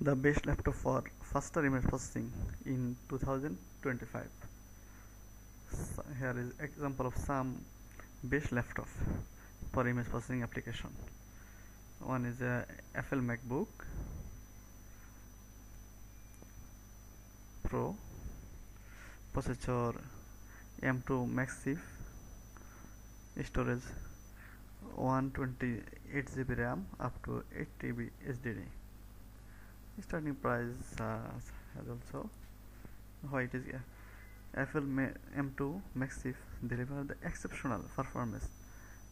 The best laptop for faster image processing in 2025. Here is example of some best laptop for image processing application. One is a Apple MacBook Pro, processor M2 Massive, storage 128 GB RAM up to 8 TB HDD. Starting price has also why it is Apple M2 Massive deliver the exceptional performance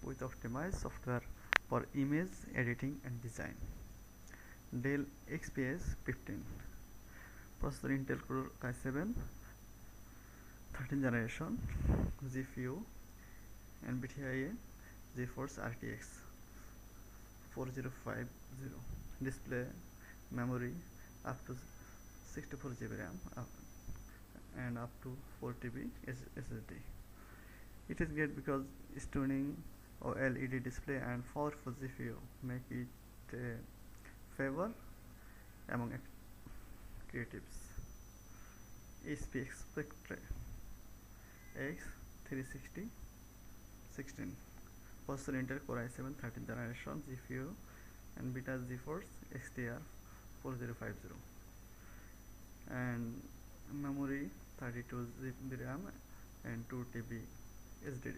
with optimized software for image editing and design. Dell XPS 15 processor Intel Core i7 13th generation GPU NVIDIA GeForce RTX 4050 display memory up to 64 GB RAM and up to 4 TB SSD. It is great because stunning OLED display and powerful GPU make it a favor among creatives. HP Spectre X360 16 processor Intel Core i7 13th generation GPU and Beta GeForce XTR 4050 and memory 32 GB RAM and 2 TB SSD.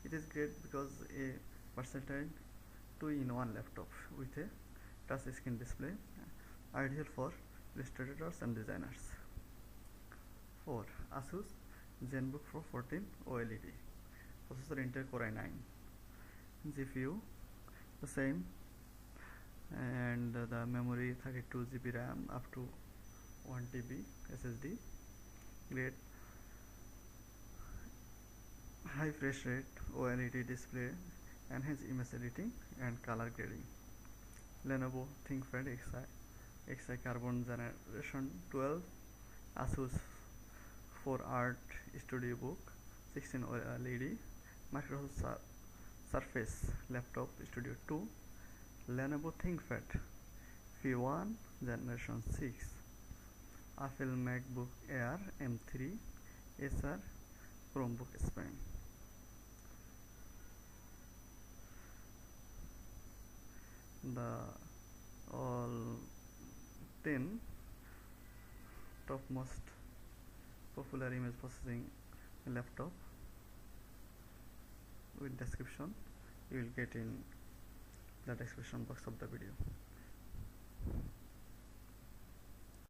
It is great because a versatile 2-in-1 laptop with a touch screen display, ideal for illustrators and designers. 4. Asus ZenBook Pro 14 OLED processor Intel Core i9 GPU the same and the memory 32 GB RAM up to 1 TB SSD. Great high refresh rate OLED display, enhanced image editing and color grading. Lenovo ThinkPad Xi Carbon Generation 12 Asus 4 Art Studio Book 16 OLED Microsoft Surface Laptop Studio 2 Lenovo ThinkPad V1 Generation 6 Apple MacBook Air M3 Acer Chromebook Spine. The all 10 topmost popular image processing laptop with description you will get in the description box of the video.